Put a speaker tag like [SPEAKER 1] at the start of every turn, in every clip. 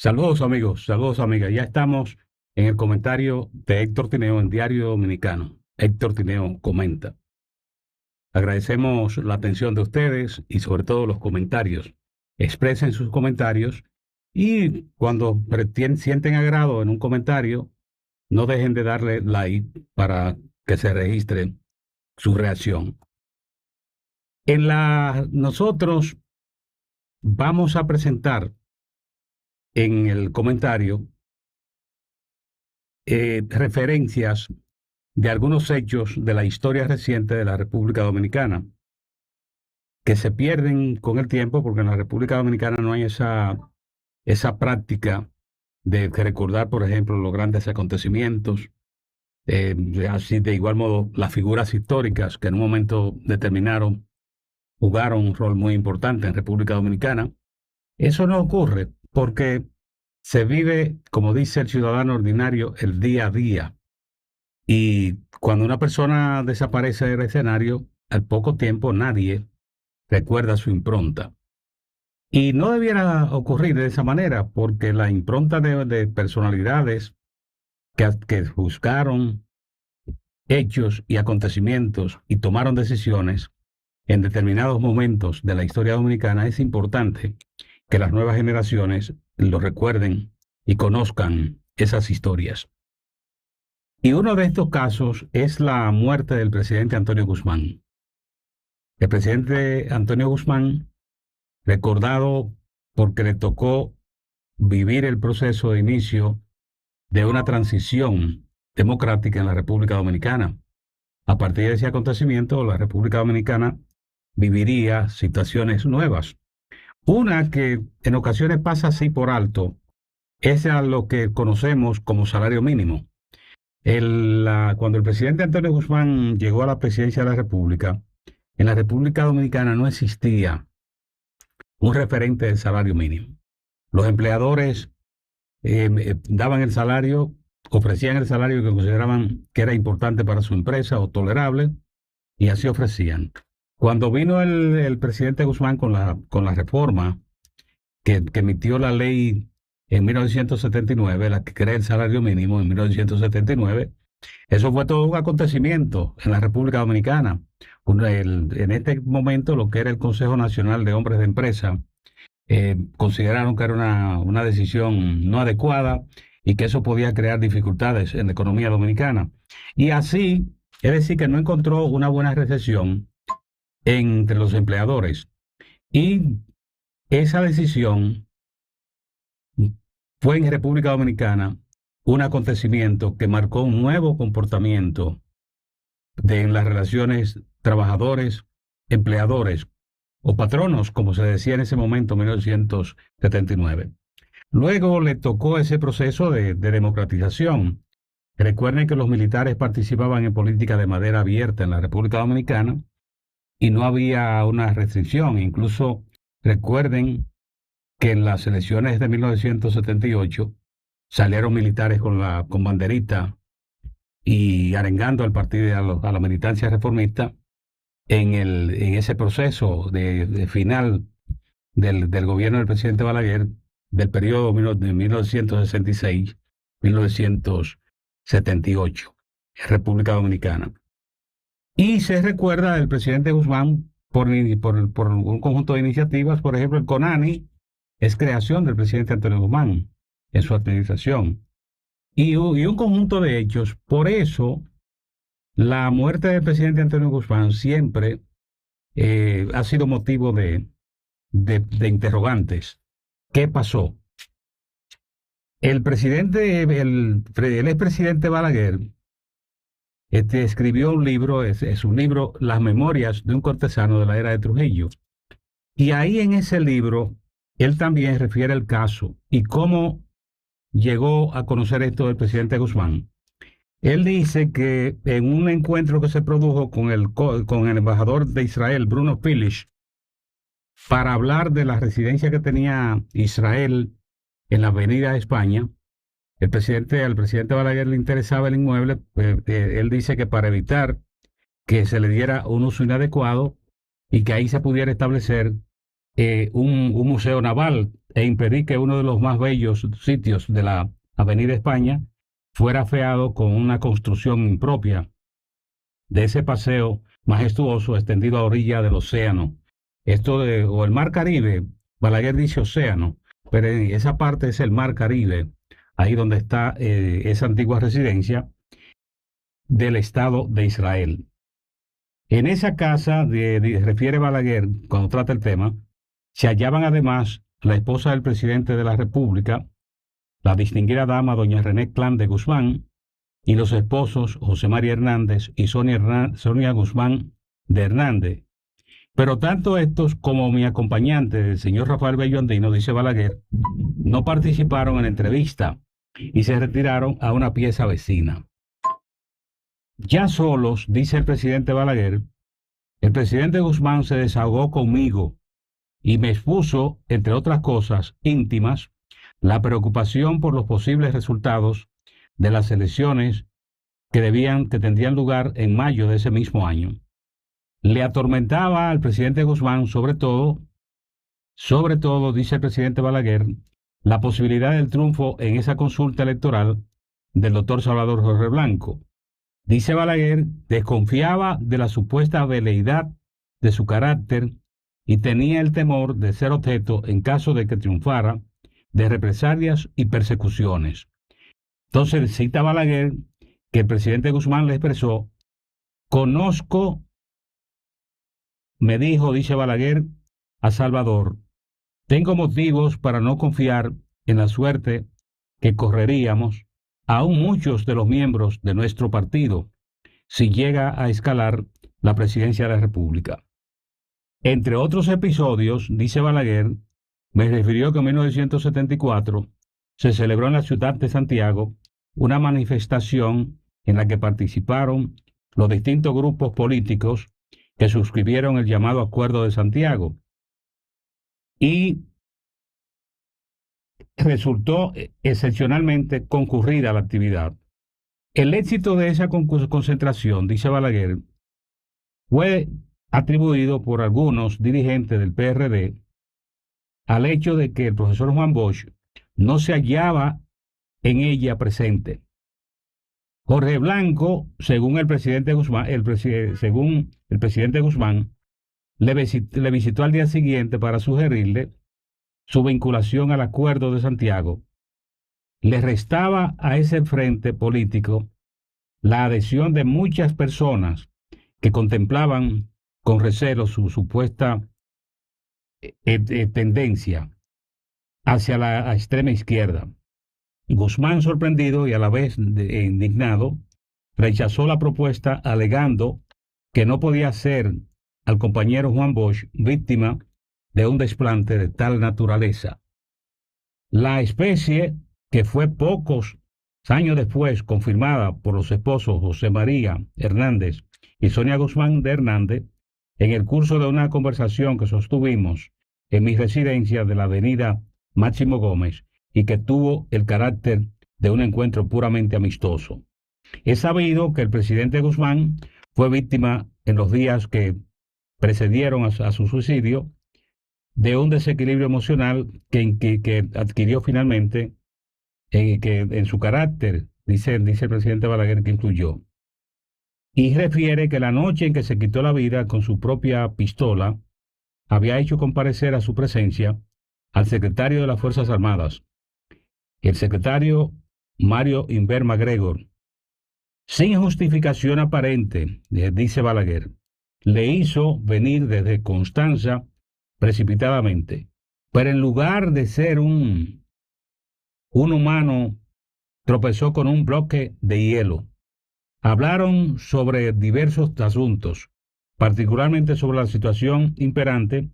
[SPEAKER 1] Saludos amigos, saludos amigas. Ya estamos en el comentario de Héctor Tineo en Diario Dominicano. Héctor Tineo comenta. Agradecemos la atención de ustedes y sobre todo los comentarios. Expresen sus comentarios y cuando sienten agrado en un comentario, no dejen de darle like para que se registre su reacción. Nosotros vamos a presentar en el comentario referencias de algunos hechos de la historia reciente de la República Dominicana, que se pierden con el tiempo porque en la República Dominicana no hay esa práctica de recordar, por ejemplo, los grandes acontecimientos, así de igual modo las figuras históricas que en un momento determinado jugaron un rol muy importante en República Dominicana. Eso no ocurre porque se vive, como dice el ciudadano ordinario, el día a día. Y cuando una persona desaparece del escenario, al poco tiempo nadie recuerda su impronta. Y no debiera ocurrir de esa manera, porque la impronta de personalidades que juzgaron hechos y acontecimientos y tomaron decisiones en determinados momentos de la historia dominicana, es importante que las nuevas generaciones lo recuerden y conozcan esas historias. Y uno de estos casos es la muerte del presidente Antonio Guzmán. El presidente Antonio Guzmán, recordado porque le tocó vivir el proceso de inicio de una transición democrática en la República Dominicana. A partir de ese acontecimiento, la República Dominicana viviría situaciones nuevas. Una que en ocasiones pasa así por alto es a lo que conocemos como salario mínimo. Cuando el presidente Antonio Guzmán llegó a la presidencia de la República, en la República Dominicana no existía un referente del salario mínimo. Los empleadores daban el salario, ofrecían el salario que consideraban que era importante para su empresa o tolerable, y así ofrecían. Cuando vino el presidente Guzmán con la reforma que emitió la ley en 1979, la que crea el salario mínimo en 1979, eso fue todo un acontecimiento en la República Dominicana. En este momento, lo que era el Consejo Nacional de Hombres de Empresa, consideraron que era una decisión no adecuada y que eso podía crear dificultades en la economía dominicana. Y así, es decir, que no encontró una buena recepción entre los empleadores. Y esa decisión fue en República Dominicana un acontecimiento que marcó un nuevo comportamiento en las relaciones trabajadores-empleadores o patronos, como se decía en ese momento, 1979. Luego le tocó ese proceso de democratización. Recuerden que los militares participaban en política de manera abierta en la República Dominicana y no había una restricción. Incluso recuerden que en las elecciones de 1978 salieron militares con banderita y arengando al partido, a la militancia reformista en ese proceso de final del gobierno del presidente Balaguer del periodo de 1966-1978 en República Dominicana. Y se recuerda del presidente Guzmán por un conjunto de iniciativas. Por ejemplo, el CONANI es creación del presidente Antonio Guzmán en su administración. Y un conjunto de hechos. Por eso, la muerte del presidente Antonio Guzmán siempre ha sido motivo de interrogantes. ¿Qué pasó? El expresidente Balaguer escribió un libro, es un libro, Las Memorias de un cortesano de la era de Trujillo. Y ahí en ese libro, él también refiere el caso y cómo llegó a conocer esto del presidente Guzmán. Él dice que en un encuentro que se produjo con el embajador de Israel, Bruno Pilish, para hablar de la residencia que tenía Israel en la Avenida España, al presidente Balaguer le interesaba el inmueble. Él dice que para evitar que se le diera un uso inadecuado y que ahí se pudiera establecer un museo naval e impedir que uno de los más bellos sitios de la Avenida España fuera afeado con una construcción impropia de ese paseo majestuoso extendido a orilla del océano. O el mar Caribe, Balaguer dice océano, pero en esa parte es el mar Caribe, ahí donde está esa antigua residencia del Estado de Israel. En esa casa, refiere Balaguer, cuando trata el tema, se hallaban además la esposa del presidente de la República, la distinguida dama doña René Clan de Guzmán, y los esposos José María Hernández y Sonia Guzmán de Hernández. Pero tanto estos como mi acompañante, el señor Rafael Bello Andino, dice Balaguer, no participaron en la entrevista y se retiraron a una pieza vecina. Ya solos, dice el presidente Balaguer, el presidente Guzmán se desahogó conmigo y me expuso, entre otras cosas íntimas, la preocupación por los posibles resultados de las elecciones que tendrían lugar en mayo de ese mismo año. Le atormentaba al presidente Guzmán, sobre todo, dice el presidente Balaguer, la posibilidad del triunfo en esa consulta electoral del doctor Salvador Jorge Blanco. Dice Balaguer, desconfiaba de la supuesta veleidad de su carácter y tenía el temor de ser objeto, en caso de que triunfara, de represalias y persecuciones. Entonces cita Balaguer que el presidente Guzmán le expresó, conozco, me dijo, dice Balaguer, a Salvador, tengo motivos para no confiar en la suerte que correríamos aún muchos de los miembros de nuestro partido si llega a escalar la presidencia de la República. Entre otros episodios, dice Balaguer, me refirió que en 1974 se celebró en la ciudad de Santiago una manifestación en la que participaron los distintos grupos políticos que suscribieron el llamado Acuerdo de Santiago y resultó excepcionalmente concurrida la actividad. El éxito de esa concentración, dice Balaguer, fue atribuido por algunos dirigentes del PRD al hecho de que el profesor Juan Bosch no se hallaba en ella presente. Jorge Blanco, según el presidente Guzmán, le visitó al día siguiente para sugerirle su vinculación al Acuerdo de Santiago. Le restaba a ese frente político la adhesión de muchas personas que contemplaban con recelo su supuesta tendencia hacia la extrema izquierda. Guzmán, sorprendido y a la vez indignado, rechazó la propuesta alegando que no podía ser al compañero Juan Bosch víctima de un desplante de tal naturaleza. La especie, que fue pocos años después confirmada por los esposos José María Hernández y Sonia Guzmán de Hernández, en el curso de una conversación que sostuvimos en mi residencia de la avenida Máximo Gómez y que tuvo el carácter de un encuentro puramente amistoso. Es sabido que el presidente Guzmán fue víctima en los días que precedieron a su suicidio de un desequilibrio emocional que adquirió finalmente en su carácter, dice el presidente Balaguer, que influyó. Y refiere que la noche en que se quitó la vida con su propia pistola, había hecho comparecer a su presencia al secretario de las Fuerzas Armadas, el secretario Mario Inver MacGregor, sin justificación aparente, dice Balaguer, le hizo venir desde Constanza precipitadamente, pero en lugar de ser un humano, tropezó con un bloque de hielo. Hablaron sobre diversos asuntos, particularmente sobre la situación imperante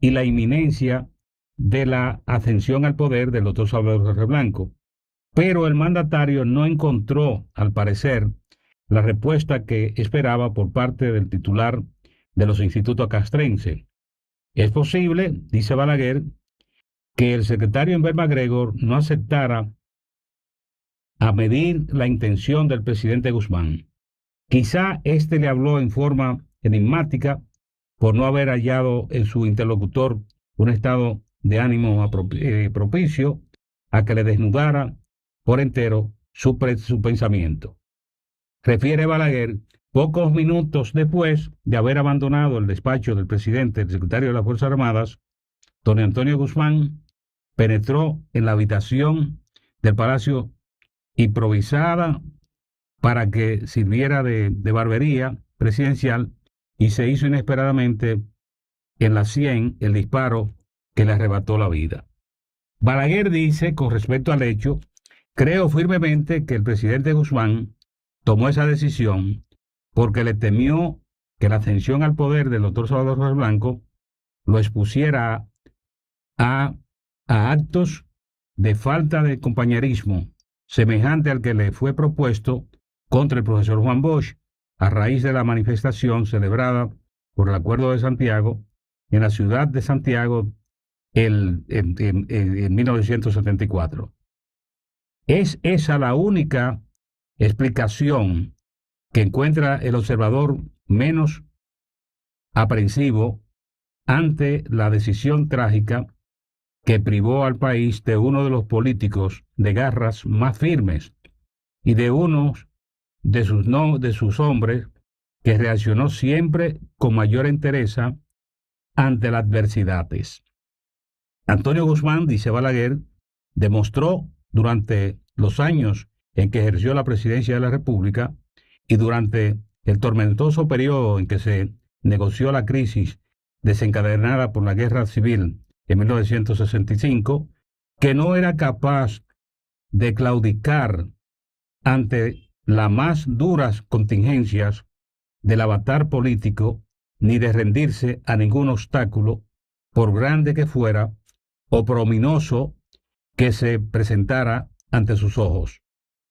[SPEAKER 1] y la inminencia de la ascensión al poder del doctor Salvador Jorge Blanco. Pero el mandatario no encontró, al parecer, la respuesta que esperaba por parte del titular de los institutos castrenses. Es posible, dice Balaguer, que el secretario Inver MacGregor no aceptara a medir la intención del presidente Guzmán. Quizá éste le habló en forma enigmática por no haber hallado en su interlocutor un estado de ánimo propicio a que le desnudara por entero su pensamiento. Refiere Balaguer, pocos minutos después de haber abandonado el despacho del presidente, el secretario de las Fuerzas Armadas, don Antonio Guzmán penetró en la habitación del Palacio improvisada para que sirviera de barbería presidencial y se hizo inesperadamente en la sien el disparo que le arrebató la vida. Balaguer dice, con respecto al hecho, creo firmemente que el presidente Guzmán tomó esa decisión porque le temió que la ascensión al poder del doctor Salvador Rivas Blanco lo expusiera a actos de falta de compañerismo semejante al que le fue propuesto contra el profesor Juan Bosch a raíz de la manifestación celebrada por el Acuerdo de Santiago en la ciudad de Santiago en 1974. Es esa la única explicación que encuentra el observador menos aprensivo ante la decisión trágica que privó al país de uno de los políticos de garras más firmes y de uno de sus hombres que reaccionó siempre con mayor entereza ante las adversidades. Antonio Guzmán, dice Balaguer, demostró durante los años en que ejerció la presidencia de la República y durante el tormentoso periodo en que se negoció la crisis desencadenada por la guerra civil en 1965, que no era capaz de claudicar ante las más duras contingencias del avatar político, ni de rendirse a ningún obstáculo, por grande que fuera o por ominoso que se presentara ante sus ojos.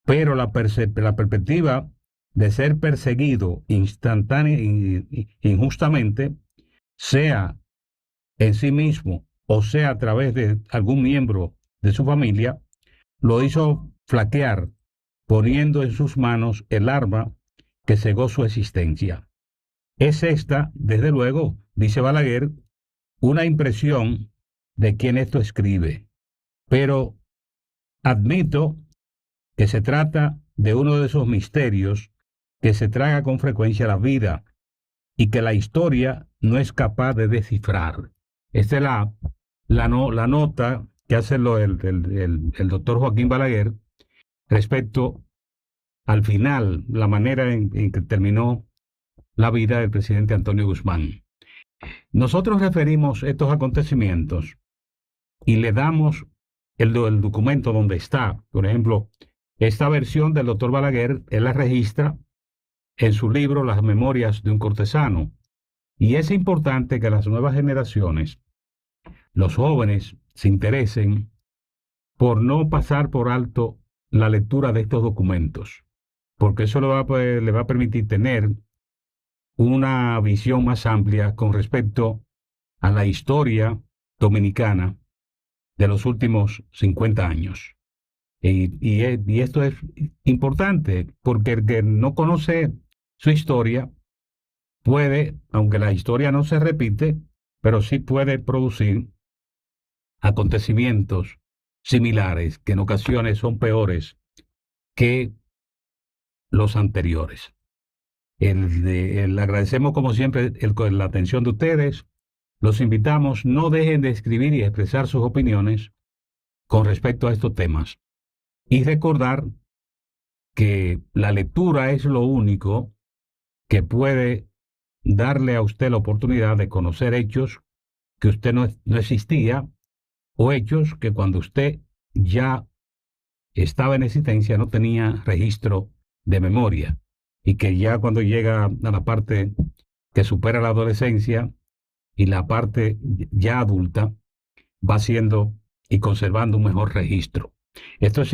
[SPEAKER 1] Pero la perspectiva de ser perseguido injustamente, sea en sí mismo o sea a través de algún miembro de su familia, lo hizo flaquear, poniendo en sus manos el arma que cegó su existencia. Es esta, desde luego, dice Balaguer, una impresión de quien esto escribe, pero admito que se trata de uno de esos misterios que se traga con frecuencia la vida y que la historia no es capaz de descifrar. Esta es la nota que hace el doctor Joaquín Balaguer respecto al final, la manera en que terminó la vida del presidente Antonio Guzmán. Nosotros referimos estos acontecimientos y le damos el documento donde está. Por ejemplo, esta versión del doctor Balaguer, él la registra en su libro Las Memorias de un Cortesano. Y es importante que las nuevas generaciones, los jóvenes, se interesen por no pasar por alto la lectura de estos documentos, porque eso le va a permitir tener una visión más amplia con respecto a la historia dominicana de los últimos 50 años. Y esto es importante, porque el que no conoce su historia puede, aunque la historia no se repite, pero sí puede producir acontecimientos similares que en ocasiones son peores que los anteriores. Agradecemos como siempre la atención de ustedes. Los invitamos, no dejen de escribir y expresar sus opiniones con respecto a estos temas. Y recordar que la lectura es lo único que puede darle a usted la oportunidad de conocer hechos que usted no existía, o hechos que cuando usted ya estaba en existencia no tenía registro de memoria, y que ya cuando llega a la parte que supera la adolescencia y la parte ya adulta, va haciendo y conservando un mejor registro. Esto es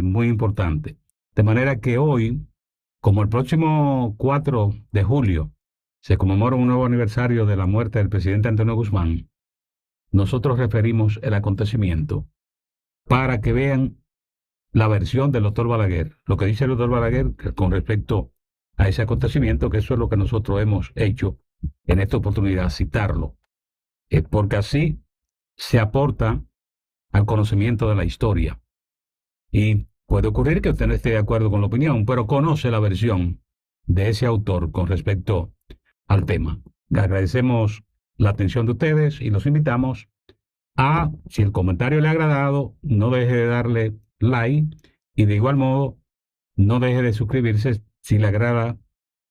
[SPEAKER 1] muy importante. De manera que hoy, como el próximo 4 de julio se conmemora un nuevo aniversario de la muerte del presidente Antonio Guzmán, nosotros referimos el acontecimiento para que vean la versión del doctor Balaguer, lo que dice el doctor Balaguer con respecto a ese acontecimiento, que eso es lo que nosotros hemos hecho en esta oportunidad, citarlo. Porque así se aporta al conocimiento de la historia. Y puede ocurrir que usted no esté de acuerdo con la opinión, pero conoce la versión de ese autor con respecto al tema. Le agradecemos la atención de ustedes y los invitamos a, si el comentario le ha agradado, no deje de darle like y de igual modo no deje de suscribirse si le agrada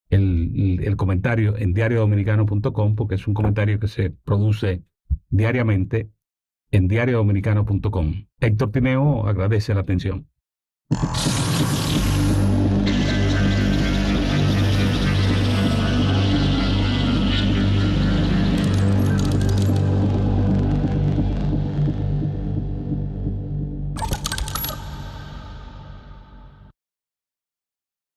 [SPEAKER 1] el comentario en diariodominicano.com, porque es un comentario que se produce diariamente en diariodominicano.com. Héctor Tineo agradece la atención.